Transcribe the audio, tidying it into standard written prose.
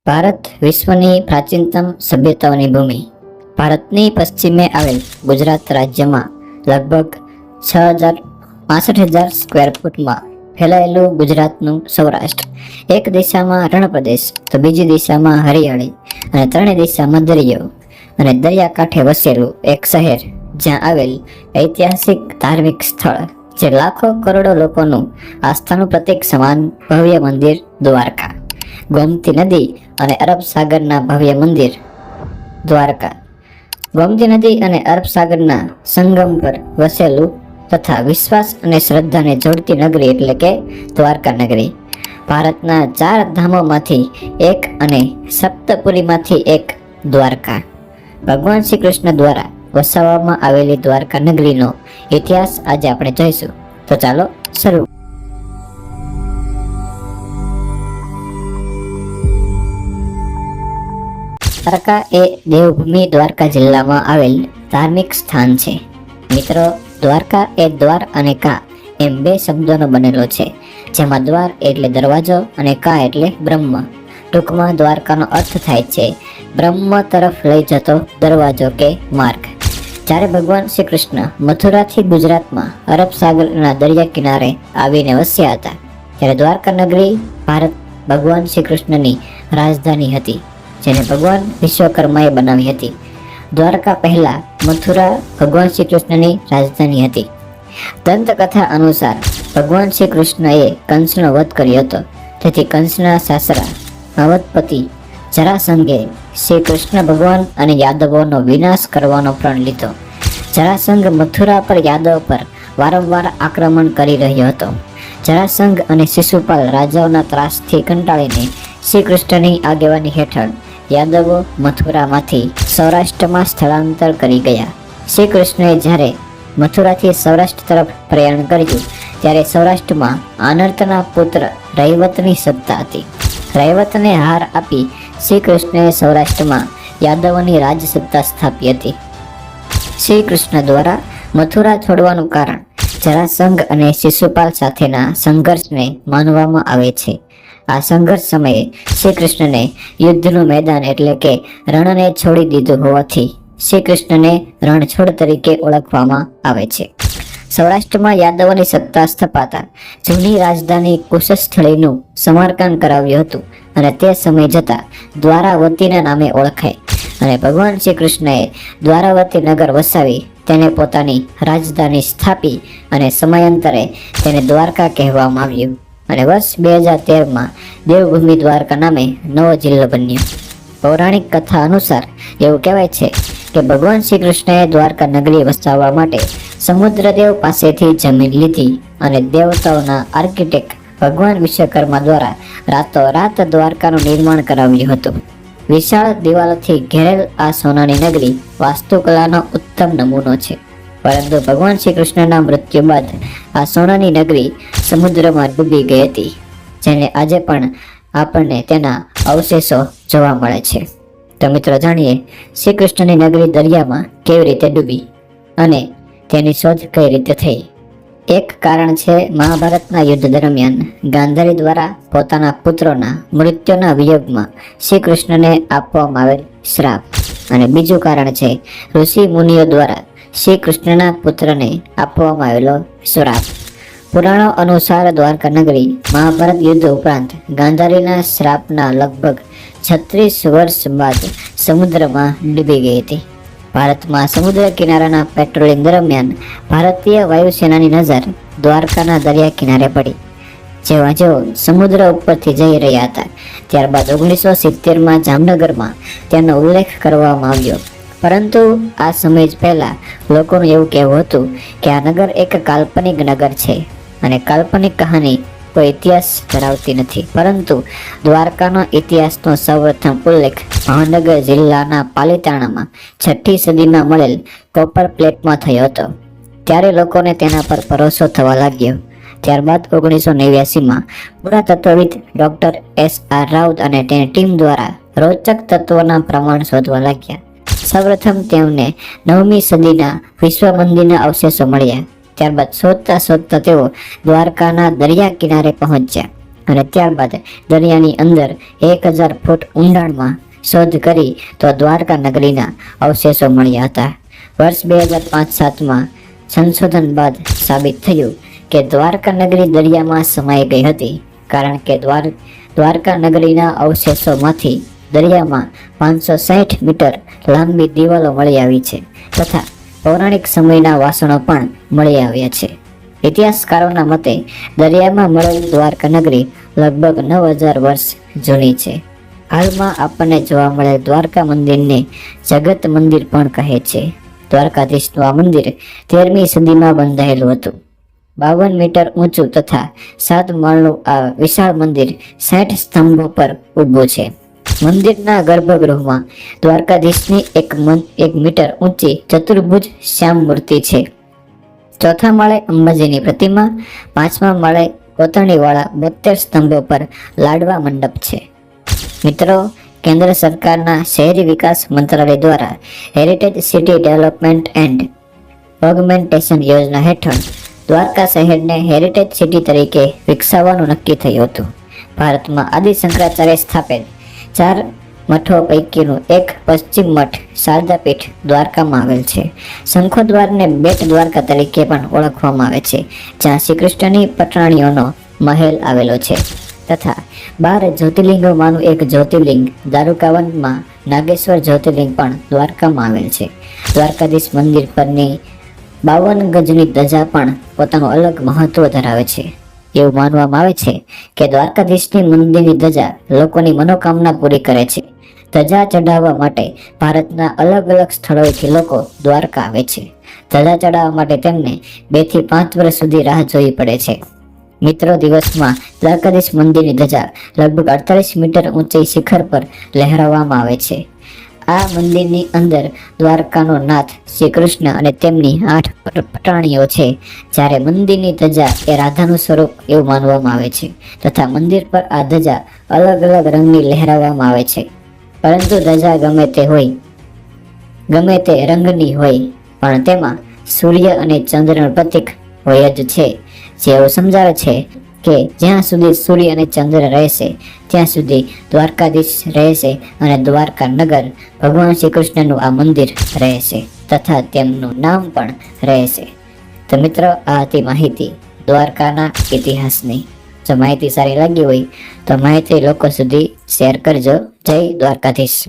ભારત વિશ્વની પ્રાચીનતમ સભ્યતાઓની ભૂમિ. ભારતની પશ્ચિમે આવેલ ગુજરાત રાજ્યમાં લગભગ 65,000 સ્ક્વેર ફૂટમાં ફેલાયેલું ગુજરાતનું સૌરાષ્ટ્ર એક દિશામાં રણપ્રદેશ તો બીજી દિશામાં હરિયાળી અને ત્રણેય દિશામાં દરિયો અને દરિયાકાંઠે વસેલું એક શહેર જ્યાં આવેલ ઐતિહાસિક ધાર્મિક સ્થળ જે લાખો કરોડો લોકોનું આસ્થાનું પ્રતીક સમાન ભવ્ય મંદિર દ્વારકા, ગોમતી નદી અને અરબ સાગરના ભવ્ય મંદિર દ્વારકા. ગોમતી નદી અને અરબ સાગરના સંગમ પર વસેલું તથા વિશ્વાસ અને શ્રદ્ધાને જોડતી નગરી એટલે કે દ્વારકા નગરી. ભારતના 4 ધામોમાંથી એક અને સપ્તપુરીમાંથી એક દ્વારકા. ભગવાન શ્રી કૃષ્ણ દ્વારા વસાવવામાં આવેલી દ્વારકા નગરીનો ઇતિહાસ આજે આપણે જોઈશું. તો ચાલો શરૂ. દ્વારકા એ દેવભૂમિ દ્વારકા જિલ્લામાં આવેલ ધાર્મિક સ્થાન છે. મિત્રો, દ્વારકા એ દ્વાર અને કા એમ 2 શબ્દોનો બનેલો છે, જેમાં દ્વાર એટલે દરવાજો અને કા એટલે બ્રહ્મ. ટૂંકમાં દ્વારકાનો અર્થ થાય છે બ્રહ્મ તરફ લઈ જતો દરવાજો કે માર્ગ. જ્યારે ભગવાન શ્રી કૃષ્ણ મથુરાથી ગુજરાતમાં અરબ સાગરના દરિયા કિનારે આવીને વસ્યા હતા, ત્યારે દ્વારકા નગરી ભારત ભગવાન શ્રી કૃષ્ણની રાજધાની હતી, જેને ભગવાન વિશ્વકર્માએ બનાવી હતી. દ્વારકા પહેલા મથુરા ભગવાન શ્રી કૃષ્ણની રાજધાની હતી. દંતકથા અનુસાર ભગવાન શ્રી કૃષ્ણએ કંસનો વધ કર્યો હતો, તેથી કંસના સાસરા અવધપતિ જરાસંઘે શ્રી કૃષ્ણ ભગવાન અને યાદવોનો વિનાશ કરવાનો પ્રણ લીધો. જરાસંઘ મથુરા પર યાદવ પર વારંવાર આક્રમણ કરી રહ્યો હતો. જરાસંઘ અને શિશુપાલ રાજાઓના ત્રાસથી કંટાળીને શ્રી કૃષ્ણની આગેવાની હેઠળ યાદવો મથુરામાંથી સૌરાષ્ટ્રમાં સ્થળાંતર કરી ગયા. શ્રી કૃષ્ણએ જ્યારે મથુરાથી સૌરાષ્ટ્ર તરફ પ્રયાણ કર્યું, ત્યારે સૌરાષ્ટ્રમાં આનર્તના પુત્ર રૈવતની સત્તા હતી. રૈવતને હાર આપી શ્રી કૃષ્ણએ સૌરાષ્ટ્રમાં યાદવોની રાજસત્તા સ્થાપી હતી. શ્રી કૃષ્ણ દ્વારા મથુરા છોડવાનું કારણ જરાસંઘ અને શિશુપાલ સાથેના સંઘર્ષને માનવામાં આવે છે. આ સંઘર્ષ સમયે શ્રી કૃષ્ણને યુદ્ધનું મેદાન એટલે કે રણને છોડી દીધું હોવાથી શ્રી કૃષ્ણને રણછોડ તરીકે ઓળખવામાં આવે છે. સૌરાષ્ટ્રમાં યાદવોની સત્તા સ્થપાતા જૂની રાજધાની કુશસ્થળીનું સમારકામ કરાવ્યું હતું અને તે સમય જતાં દ્વારાવતીના નામે ઓળખાય અને ભગવાન શ્રી કૃષ્ણએ દ્વારાવતી નગર વસાવી તેને પોતાની રાજધાની સ્થાપી અને સમયાંતરે તેને દ્વારકા કહેવામાં આવ્યું અને વર્ષ 2013માં દેવભૂમિ દ્વારકા નામે નવો જિલ્લો બન્યો. પૌરાણિક કથા અનુસાર એવું કહેવાય છે કે ભગવાન શ્રી કૃષ્ણએ દ્વારકા નગરી વસાવવા માટે સમુદ્રદેવ પાસેથી જમીન લીધી અને દેવતાઓના આર્કિટેક્ટ ભગવાન વિશ્વકર્મા દ્વારા રાતોરાત દ્વારકાનું નિર્માણ કરાવ્યું હતું. વિશાળ દિવાલોથી ઘેરેલ આ સોનાની નગરી વાસ્તુકલાનો ઉત્તમ નમૂનો છે. પરંતુ ભગવાન શ્રી કૃષ્ણના મૃત્યુ બાદ આ સોનાની નગરી સમુદ્રમાં ડૂબી ગઈ હતી, જેને આજે પણ આપણને તેના અવશેષો જોવા મળે છે. તો મિત્રો, જાણીએ શ્રી કૃષ્ણની નગરી દરિયામાં કેવી રીતે ડૂબી અને તેની શોધ કઈ રીતે થઈ. એક કારણ છે મહાભારતના યુદ્ધ દરમિયાન ગાંધારી દ્વારા પોતાના પુત્રોના મૃત્યુના વિયોગમાં શ્રી કૃષ્ણને આપવામાં આવેલ શ્રાપ, અને બીજું કારણ છે ઋષિ મુનિઓ દ્વારા શ્રી કૃષ્ણના પુત્રને આપવામાં આવેલો શ્રાપ. પુરાણો અનુસાર દ્વારકા નગરી મહાભારત યુદ્ધ ઉપરાંત ગાંધારીના શ્રાપના લગભગ 36 વર્ષ બાદ સમુદ્રમાં ડૂબી ગઈ હતી. ભારતમાં સમુદ્ર કિનારાના પેટ્રોલિંગ દરમિયાન ભારતીય વાયુસેનાની નજર દ્વારકાના દરિયા કિનારે પડી. જેઓ સમુદ્ર ઉપરથી જઈ રહ્યા હતા, ત્યારબાદ 1970માં જામનગરમાં તેનો ઉલ્લેખ કરવામાં આવ્યો. પરંતુ આ સમય જ પહેલા લોકોનું એવું કહેવું હતું કે આ નગર એક કાલ્પનિક નગર છે અને કાલ્પનિક કહાની કોઈ ઇતિહાસ ધરાવતી નથી. પરંતુ દ્વારકાનો ઇતિહાસનો સૌપ્રથમ ઉલ્લેખ ભાવનગર જિલ્લાના પાલીતાણામાં 6ઠી સદીમાં મળેલ કોપર પ્લેટમાં થયો હતો. ત્યારે લોકોને તેના પર ભરોસો થવા લાગ્યો. ત્યારબાદ 1989માં પુરાતત્વવિદ ડોક્ટર S.R. રાઉત અને તેની ટીમ દ્વારા રોચક તત્વોના પ્રમાણ શોધવા લાગ્યા. સૌપ્રથમ તેમને 9મી સદીના વિશ્વ મંદિરના અવશેષો મળ્યા. ત્યારબાદ શોધતા તેઓ દ્વારકાના દરિયા કિનારે પહોંચ્યા અને ત્યારબાદ દરિયાની અંદર 1000 ફૂટ ઊંડાણમાં શોધ કરી તો દ્વારકા નગરીના અવશેષો મળ્યા હતા. વર્ષ 2005-07માં સંશોધન બાદ સાબિત થયું કે દ્વારકા નગરી દરિયામાં સમાઈ ગઈ હતી, કારણ કે દ્વારકા નગરીના અવશેષોમાંથી દરિયામાં 560 મીટર લાંબી દિવાલો મળી આવી છે તથા પૌરાણિક સમયના વાસણો પણ મળી આવ્યા છે. ઇતિહાસકારોના મતે દરિયામાં મળેલ દ્વારકા નગરી લગભગ 9000 વર્ષ જૂની છે. હાલમાં આપણને જોવા મળેલ દ્વારકા મંદિરને જગત મંદિર પણ કહે છે. દ્વારકાધીશનું આ મંદિર 13મી સદીમાં બંધાયેલું હતું. 52 મીટર ઊંચું તથા 7 માળનું આ વિશાળ મંદિર 60 સ્તંભો પર ઊભું છે. મંદિરના ગર્ભગૃહમાં દ્વારકાધીશની 1 મીટર ઊંચી ચતુર્ભુજ શ્યામ મૂર્તિ છે. ચોથા માળે અંબાજીની પ્રતિમા, 5મા માળે કોતરણીવાળા 72 સ્તંભો પર લાડવા મંડપ છે. મિત્રો, કેન્દ્ર સરકારના શહેરી વિકાસ મંત્રાલય દ્વારા heritage city development and augmentation યોજના હેઠળ દ્વારકા શહેરને હેરિટેજ સિટી તરીકે વિકસાવવાનું નક્કી થયું હતું. ભારતમાં આદિ શંકરાચાર્ય સ્થાપિત 4 મઠો પૈકીનું એક પશ્ચિમ મઠ શારદાપીઠ દ્વારકામાં આવેલ છે. શંખોદ્વારને બેટ દ્વારકા તરીકે પણ ઓળખવામાં આવે છે, જ્યાં શ્રી કૃષ્ણની પટરાણીઓનો મહેલ આવેલો છે તથા 12 જ્યોતિર્લિંગોમાંનું એક જ્યોતિર્લિંગ દારૂકાવનમાં નાગેશ્વર જ્યોતિર્લિંગ પણ દ્વારકામાં આવેલ છે. દ્વારકાધીશ મંદિર પરની 52 ગજની ધજા પણ પોતાનું અલગ મહત્વ ધરાવે છે. એવું માનવામાં આવે છે કે દ્વારકાધીશની મંદિરની ધજા લોકોની મનોકામના પૂરી કરે છે. ધજા ચઢાવવા માટે ભારતના અલગ અલગ સ્થળોએથી લોકો દ્વારકા આવે છે. ધજા ચઢાવવા માટે તેમને 2 થી 5 વર્ષ સુધી રાહ જોવી પડે છે. મિત્રો, દિવસમાં દ્વારકાધીશ મંદિરની ધજા લગભગ 48 મીટર ઊંચી શિખર પર લહેરાવવામાં આવે છે. આ મંદિરની અંદર દ્વારકાનો નાથ શ્રી કૃષ્ણ અને તેમની 8 પટરાણીઓ છે, જ્યારે મંદિરની ધજા એ રાધાનું સ્વરૂપ એવું માનવામાં આવે છે તથા મંદિર પર આ ધજા અલગ અલગ રંગની લહેરાવવામાં આવે છે. પરંતુ ધજા ગમે તે રંગની હોય પણ તેમાં સૂર્ય અને ચંદ્રનું પ્રતીક હોય જ છે, જે એવું સમજાવે છે કે જ્યાં સુધી સૂર્ય અને ચંદ્ર રહેશે ત્યાં સુધી દ્વારકાધીશ રહેશે અને દ્વારકા નગર ભગવાન શ્રી કૃષ્ણનું આ મંદિર રહેશે તથા તેમનું નામ પણ રહેશે. તો મિત્રો, આ હતી માહિતી દ્વારકાના ઇતિહાસની. જો માહિતી સારી લાગી હોય તો માહિતી લોકો સુધી શેર કરજો. જય દ્વારકાધીશ.